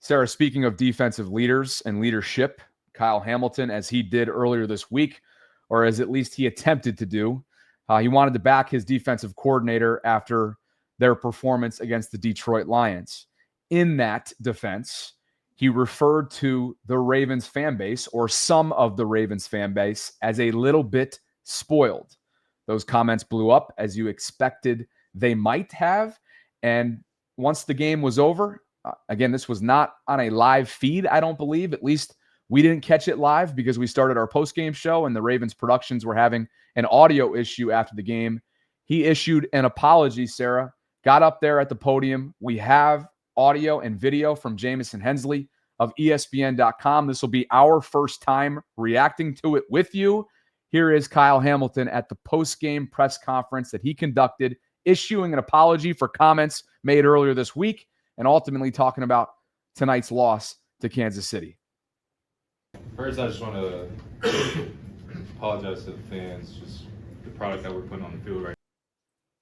Sarah, speaking of defensive leaders and leadership, Kyle Hamilton, as he did earlier this week, or as at least he attempted to do, he wanted to back his defensive coordinator after their performance against the Detroit Lions. In that defense, he referred to the Ravens fan base, or some of the Ravens fan base, as a little bit spoiled. Those comments blew up, as you expected they might have. And once the game was over, again, this was not on a live feed, I don't believe. At least we didn't catch it live because we started our post-game show and the Ravens productions were having an audio issue after the game. He issued an apology, Sarah, got up there at the podium. We have audio and video from Jamison Hensley of ESPN.com. This will be our first time reacting to it with you. Here is Kyle Hamilton at the post-game press conference that he conducted, issuing an apology for comments made earlier this week and ultimately talking about tonight's loss to Kansas City. First, I just want to apologize to the fans, just the product that we're putting on the field right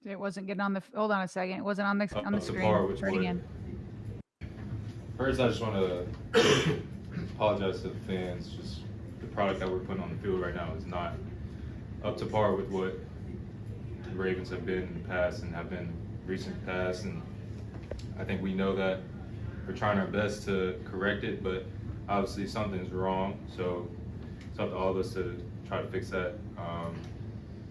now. It wasn't getting on the, hold on a second. It wasn't on the screen. Try it again. First, I just want to apologize to the fans, just the product that we're putting on the field right now is not up to par with what the Ravens have been in the past and have been recent past, and I think we know that. We're trying our best to correct it, but obviously something's wrong, so it's up to all of us to try to fix that.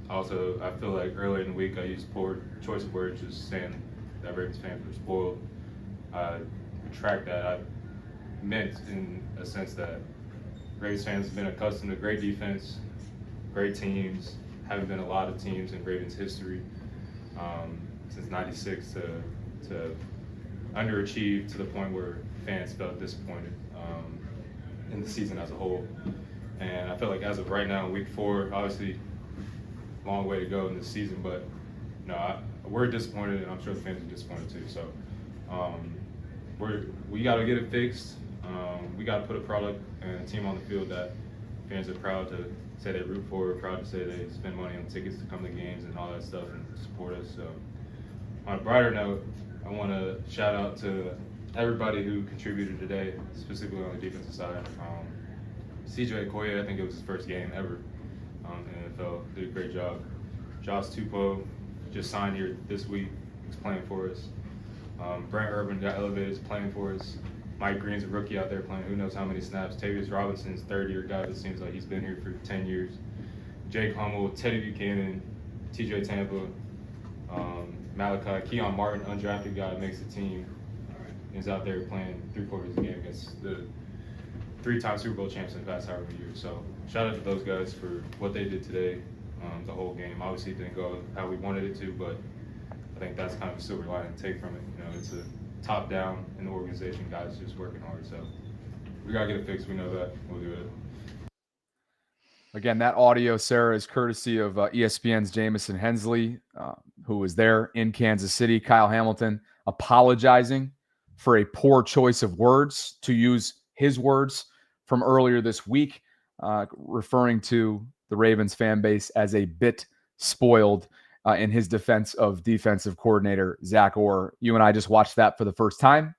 Also, I feel like earlier in the week I used poor choice of words, just saying that Ravens fans were spoiled. I retract that. I meant in a sense that Ravens fans have been accustomed to great defense, great teams, haven't been a lot of teams in Ravens history since '96 to underachieve to the point where fans felt disappointed in the season as a whole. And I feel like as of right now, week 4, obviously long way to go in this season, but we're disappointed, and I'm sure the fans are disappointed too. So we got to get it fixed. We got to put a product and a team on the field that fans are proud to say they root for, proud to say they spend money on tickets to come to games and all that stuff and support us. So on a brighter note, I want to shout out to everybody who contributed today, specifically on the defensive side. CJ Okoye, I think it was his first game ever in the NFL, did a great job. Josh Tupou just signed here this week, he's playing for us. Brent Urban got elevated, he's playing for us. Mike Green's a rookie out there playing who knows how many snaps. Tavius Robinson's third-year guy that seems like he's been here for 10 years. Jake Hummel, Teddy Buchanan, TJ Tampa, Malachi, Keon Martin, undrafted guy, makes the team. He's out there playing 3/4 of the game against the 3-time Super Bowl champs in the past however years. So shout out to those guys for what they did today, the whole game. Obviously it didn't go how we wanted it to, but I think that's kind of a silver lining to take from it. It's a top down in the organization, guys just working hard. So we got to get it fixed. We know that. We'll do it. Again, that audio, Sarah, is courtesy of ESPN's Jamison Hensley, who was there in Kansas City. Kyle Hamilton apologizing for a poor choice of words, to use his words from earlier this week, referring to the Ravens fan base as a bit spoiled in his defense of defensive coordinator Zach Orr. You and I just watched that for the first time.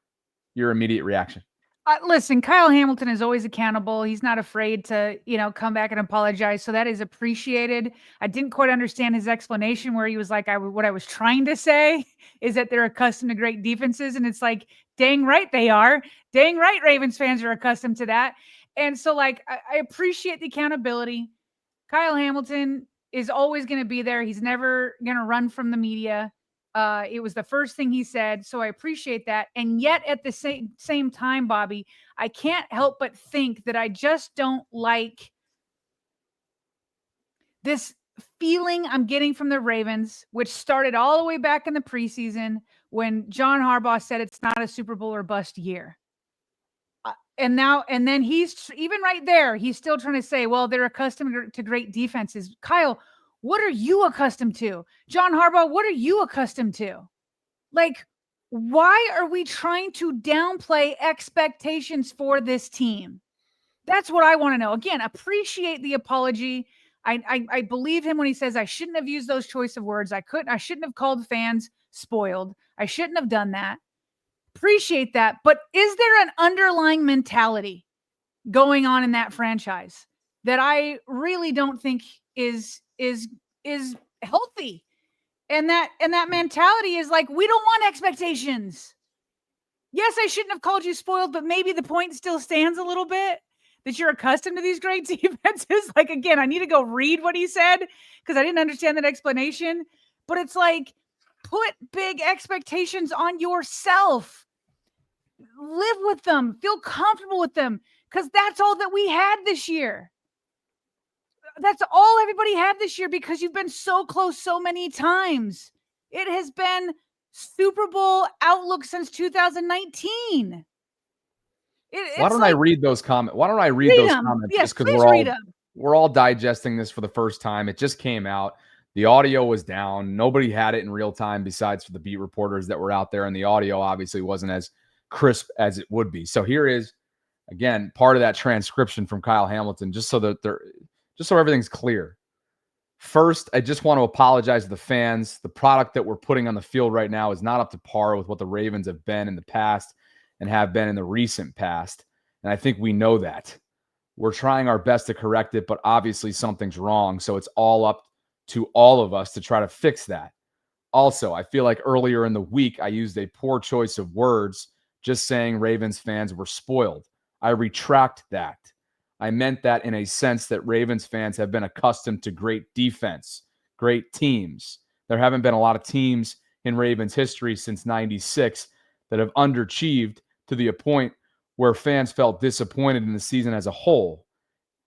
Your immediate reaction? Listen, Kyle Hamilton is always accountable. He's not afraid to, come back and apologize. So that is appreciated. I didn't quite understand his explanation where he was like, what I was trying to say is that they're accustomed to great defenses. And it's like, dang right they are. Dang right Ravens fans are accustomed to that. And so, I appreciate the accountability. Kyle Hamilton is always going to be there. He's never going to run from the media. It was the first thing he said, so I appreciate that. And yet at the same time, Bobby, I can't help but think that I just don't like this feeling I'm getting from the Ravens, which started all the way back in the preseason when John Harbaugh said it's not a Super Bowl or bust year. And then he's even right there, he's still trying to say, well, they're accustomed to great defenses. Kyle, what are you accustomed to? John Harbaugh, what are you accustomed to? Why are we trying to downplay expectations for this team? That's what I want to know. Again, appreciate the apology. I believe him when he says I shouldn't have used those choice of words. I shouldn't have called fans spoiled. I shouldn't have done that. appreciate that. But is there an underlying mentality going on in that franchise that I really don't think is healthy? And that mentality is like, we don't want expectations. Yes, I shouldn't have called you spoiled, but maybe the point still stands a little bit that you're accustomed to these great defenses. Like, again, I need to go read what he said because I didn't understand that explanation. But it's like, put big expectations on yourself. Live with them. Feel comfortable with them, because that's all that we had this year. That's all everybody had this year, because you've been so close so many times. It has been Super Bowl outlook since 2019. Why don't I read those comments? Why don't I read those comments? Yes, just because we're all digesting this for the first time. It just came out. The audio was down. Nobody had it in real time besides for the beat reporters that were out there, and the audio obviously wasn't as crisp as it would be. So here is, again, part of that transcription from Kyle Hamilton, just so everything's clear. First, I just want to apologize to the fans. The product that we're putting on the field right now is not up to par with what the Ravens have been in the past and have been in the recent past. And I think we know that. We're trying our best to correct it, but obviously something's wrong. So it's all up to all of us to try to fix that. Also, I feel like earlier in the week, I used a poor choice of words, just saying Ravens fans were spoiled. I retract that. I meant that in a sense that Ravens fans have been accustomed to great defense, great teams. There haven't been a lot of teams in Ravens history since '96 that have underachieved to the point where fans felt disappointed in the season as a whole.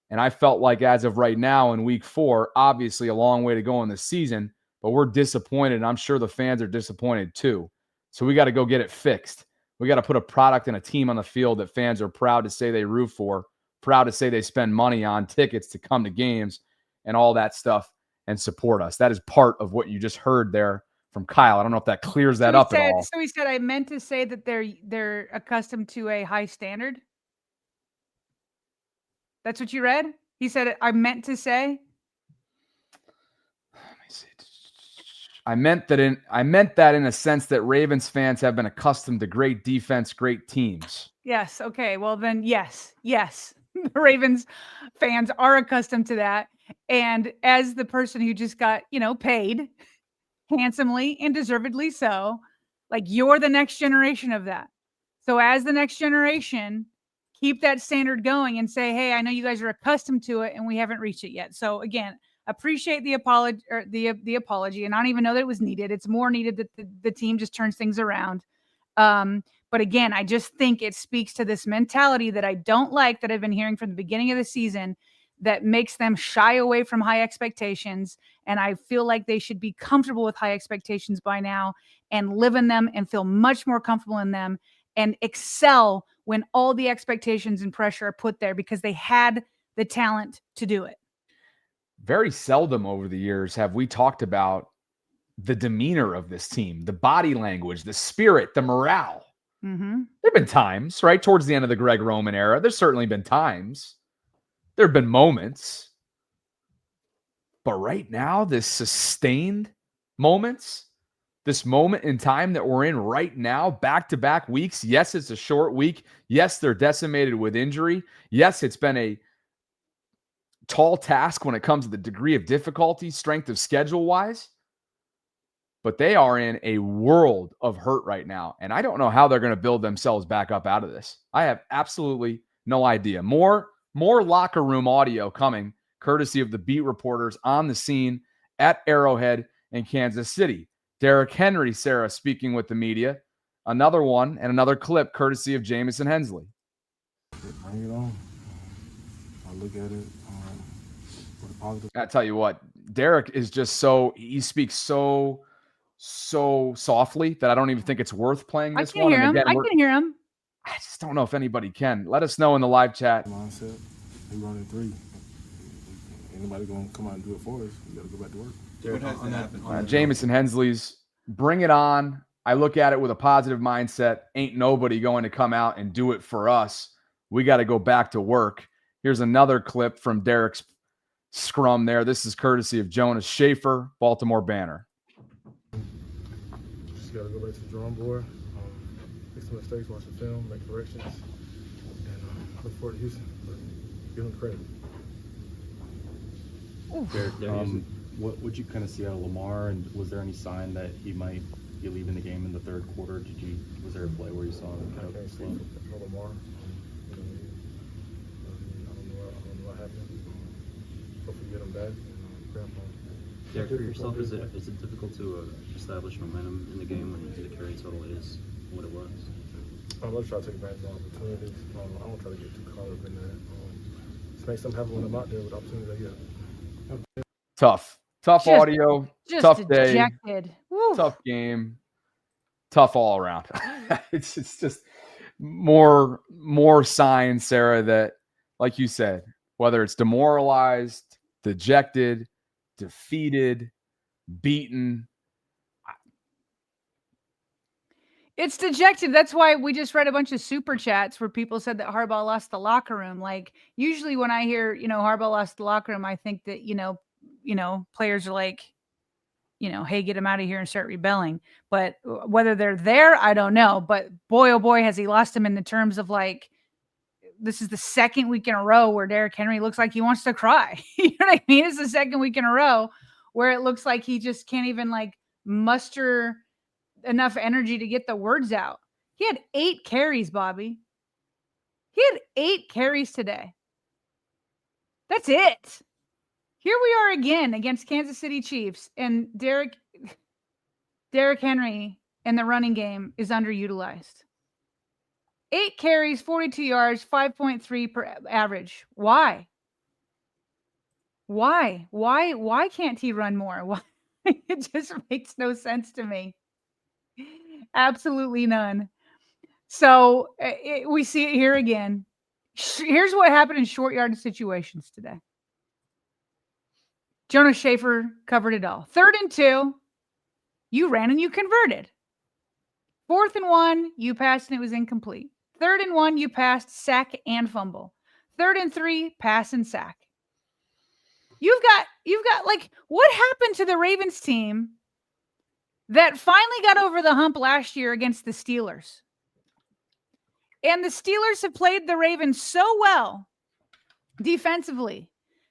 And I felt like as of right now in week 4, obviously a long way to go in the season, but we're disappointed. And I'm sure the fans are disappointed too. So we got to go get it fixed. We got to put a product and a team on the field that fans are proud to say they root for, proud to say they spend money on tickets to come to games and all that stuff and support us. That is part of what you just heard there from Kyle. I don't know if that clears that up at all. So he said, I meant to say that they're accustomed to a high standard. That's what you read? He said, I meant to say. Let me see. I meant that in a sense that Ravens fans have been accustomed to great defense, great teams. Yes. Okay. Well, then, yes. The Ravens fans are accustomed to that. And as the person who just got, paid handsomely and deservedly so, like, you're the next generation of that. So as the next generation, keep that standard going and say, hey, I know you guys are accustomed to it and we haven't reached it yet. So again, appreciate the apology, or the apology. And I don't even know that it was needed. It's more needed that the team just turns things around. But again, I just think it speaks to this mentality that I don't like, that I've been hearing from the beginning of the season, that makes them shy away from high expectations. And I feel like they should be comfortable with high expectations by now and live in them and feel much more comfortable in them and excel when all the expectations and pressure are put there, because they had the talent to do it. Very seldom over the years have we talked about the demeanor of this team, the body language, the spirit, the morale. Mm-hmm. There have been times, right, towards the end of the Greg Roman era, there's certainly been times. There have been moments. But right now, this sustained moments, this moment in time that we're in right now, back-to-back weeks. Yes, it's a short week. Yes, they're decimated with injury. Yes, it's been a tall task when it comes to the degree of difficulty, strength of schedule-wise. But they are in a world of hurt right now. And I don't know how they're going to build themselves back up out of this. I have absolutely no idea. More locker room audio coming, courtesy of the beat reporters on the scene at Arrowhead in Kansas City. Derrick Henry, Sarah, speaking with the media. Another one and another clip, courtesy of Jamison Hensley. Bring it on. I look at it with a positive. I tell you what, Derrick is just he speaks so softly that I don't even think it's worth playing this one. I can hear him. I just don't know if anybody can. Let us know in the live chat. Mindset. We running 3. Anybody gonna come out and do it for us? We gotta go back to work. What has to happen? Jamison Hensley's bring it on. I look at it with a positive mindset. Ain't nobody going to come out and do it for us. We got to go back to work. Here's another clip from Derrick's scrum there. This is courtesy of Jonas Schaefer, Baltimore Banner. Just got to go back to the drawing board. fix some mistakes, watch the film, make corrections, and look forward to Houston. But give them credit. What would you kind of see out of Lamar, and was there any sign that he might be leaving the game in the third quarter? Was there a play where you saw him kind of slow? For Lamar, I don't know what happened. Hopefully get him back and grab him. Yeah, for yourself, is it difficult to establish momentum in the game when the carry total is what it was? Let's try to take advantage of opportunities. I don't try to get too caught up in that. Just make something happen when I'm out there with opportunities I get. Tough audio, just tough day, dejected. Woo. tough game, tough all around. it's just more signs, Sarah, that, like you said, whether it's demoralized, dejected, defeated, beaten. It's dejected. That's why we just read a bunch of super chats where people said that Harbaugh lost the locker room. Like, usually when I hear, Harbaugh lost the locker room, I think that, players are like, hey, get him out of here and start rebelling. But whether they're there, I don't know. But boy, oh boy, has he lost him in the terms of, like, this is the second week in a row where Derrick Henry looks like he wants to cry. You know what I mean? It's the second week in a row where it looks like he just can't even, like, muster enough energy to get the words out. He had 8 carries, Bobby. He had 8 carries today. That's it. Here we are again against Kansas City Chiefs, and Derrick Henry in the running game is underutilized. 8 carries, 42 yards, 5.3 per average. Why? Why can't he run more? Why? It just makes no sense to me. Absolutely none. So we see it here again. Here's what happened in short yardage situations today. Jonas Schaefer covered it all. 3rd and 2, you ran and you converted. 4th and 1, you passed and it was incomplete. 3rd and 1, you passed, sack and fumble. 3rd and 3, pass and sack. You've got like, what happened to the Ravens team that finally got over the hump last year against the Steelers? And the Steelers have played the Ravens so well defensively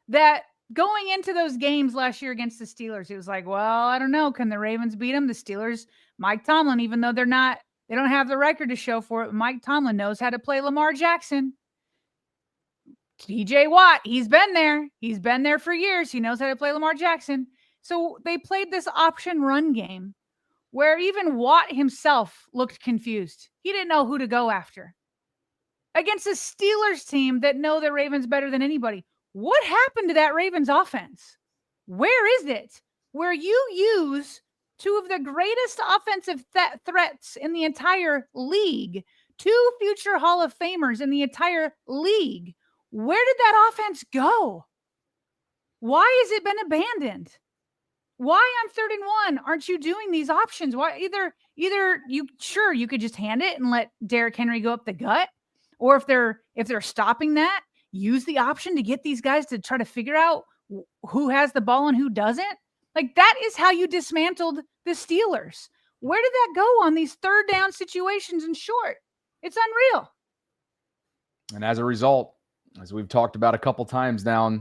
that going into those games last year against the Steelers, it was like, well, I don't know. Can the Ravens beat them? The Steelers, Mike Tomlin, even though they don't have the record to show for it, Mike Tomlin knows how to play Lamar Jackson. TJ Watt, he's been there. He's been there for years. He knows how to play Lamar Jackson. So they played this option run game where even Watt himself looked confused. He didn't know who to go after. Against a Steelers team that know the Ravens better than anybody. What happened to that Ravens offense? Where is it? Where you use 2 of the greatest offensive threats in the entire league, 2 future Hall of Famers in the entire league. Where did that offense go? Why has it been abandoned? Why on 3rd and 1 aren't you doing these options? Why either you could just hand it and let Derrick Henry go up the gut, or if they're stopping that, use the option to get these guys to try to figure out who has the ball and who doesn't. Like, that is how you dismantled the Steelers. Where did that go on these 3rd down situations in short? It's unreal. And as a result, as we've talked about a couple times now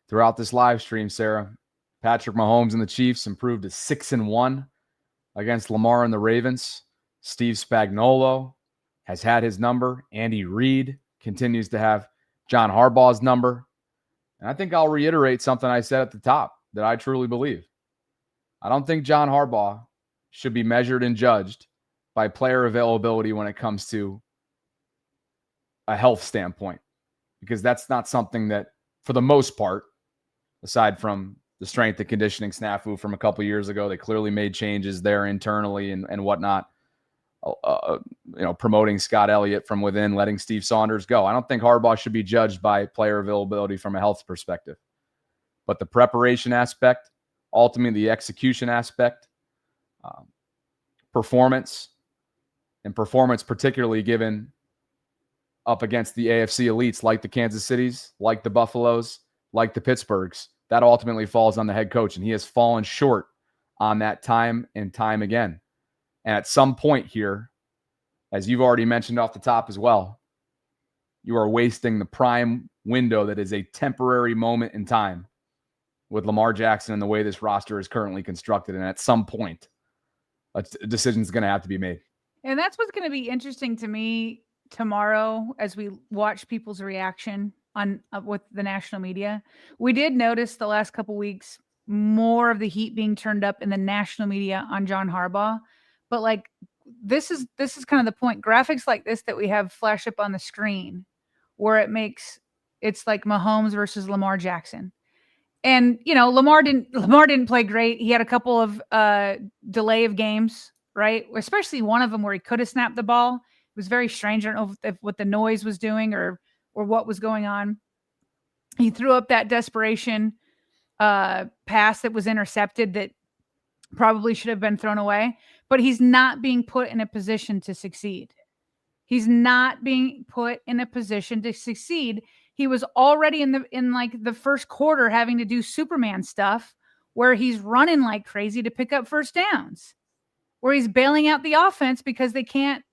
throughout this live stream, Sarah, Patrick Mahomes and the Chiefs improved to 6-1 against Lamar and the Ravens. Steve Spagnuolo has had his number. Andy Reid continues to have John Harbaugh's number. And I think I'll reiterate something I said at the top that I truly believe. I don't think John Harbaugh should be measured and judged by player availability when it comes to a health standpoint, because that's not something that, for the most part, aside from the strength and conditioning snafu from a couple years ago, they clearly made changes there internally and whatnot, promoting Scott Elliott from within, letting Steve Saunders go. I don't think Harbaugh should be judged by player availability from a health perspective, but the preparation aspect, ultimately the execution aspect, performance particularly given up against the AFC elites like the Kansas Cities, like the Buffaloes, like the Pittsburghs, that ultimately falls on the head coach, and he has fallen short on that time and time again. And at some point here, as you've already mentioned off the top as well, you are wasting the prime window that is a temporary moment in time with Lamar Jackson and the way this roster is currently constructed. And at some point, a decision is going to have to be made. And that's what's going to be interesting to me tomorrow as we watch people's reaction on with the national media. We did notice the last couple weeks more of the heat being turned up in the national media on John Harbaugh, but like this is kind of the point. Graphics like this that we have flash up on the screen, where it's like Mahomes versus Lamar Jackson. And Lamar didn't play great. He had a couple of delay of games, right? Especially one of them where he could have snapped the ball. It was very strange. I don't know if what the noise was doing or what was going on. He threw up that desperation pass that was intercepted that probably should have been thrown away, but he's not being put in a position to succeed. He's not being put in a position to succeed. He was already in like the first quarter having to do Superman stuff where he's running like crazy to pick up first downs, where he's bailing out the offense because they can't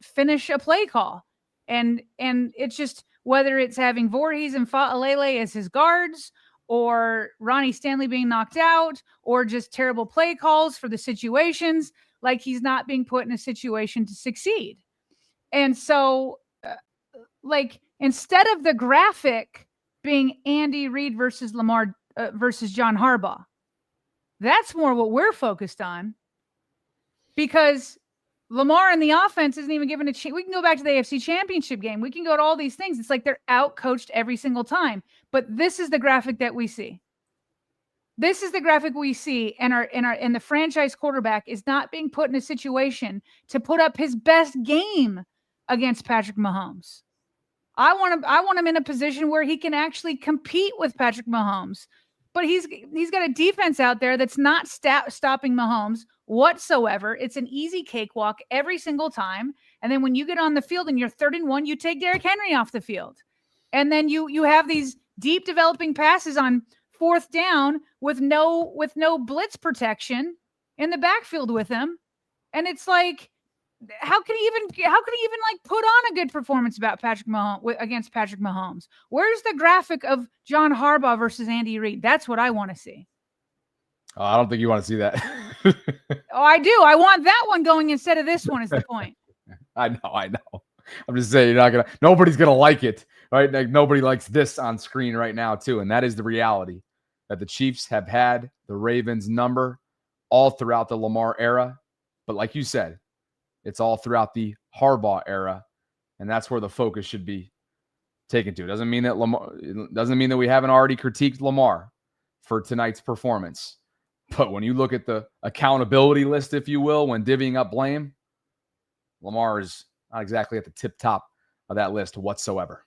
finish a play call. And it's just, whether it's having Voorhees and Fa'alele as his guards, or Ronnie Stanley being knocked out, or just terrible play calls for the situations, like he's not being put in a situation to succeed. And so, like, instead of the graphic being Andy Reid versus Lamar versus John Harbaugh, that's more what we're focused on, because Lamar and the offense isn't even given a chance. We can go back to the AFC Championship game. We can go to all these things. It's like they're out-coached every single time. But this is the graphic that we see. This is the graphic we see, and the franchise quarterback is not being put in a situation to put up his best game against Patrick Mahomes. I want him in a position where he can actually compete with Patrick Mahomes. But he's got a defense out there that's not stopping Mahomes whatsoever. It's an easy cakewalk every single time. And then when you get on the field and you're 3rd and 1, you take Derrick Henry off the field. And then you have these deep developing passes on 4th down with no blitz protection in the backfield with him. And it's like, how can he even like put on a good performance against Patrick Mahomes? Where's the graphic of John Harbaugh versus Andy Reid? That's what I want to see. Oh, I don't think you want to see that. Oh, I do. I want that one going instead of this one, is the point. I know. I'm just saying, nobody's going to like it, right? Like, nobody likes this on screen right now too. And that is the reality, that the Chiefs have had the Ravens number all throughout the Lamar era. But like you said, it's all throughout the Harbaugh era, and that's where the focus should be taken to. It doesn't mean that we haven't already critiqued Lamar for tonight's performance. But when you look at the accountability list, if you will, when divvying up blame, Lamar is not exactly at the tip top of that list whatsoever.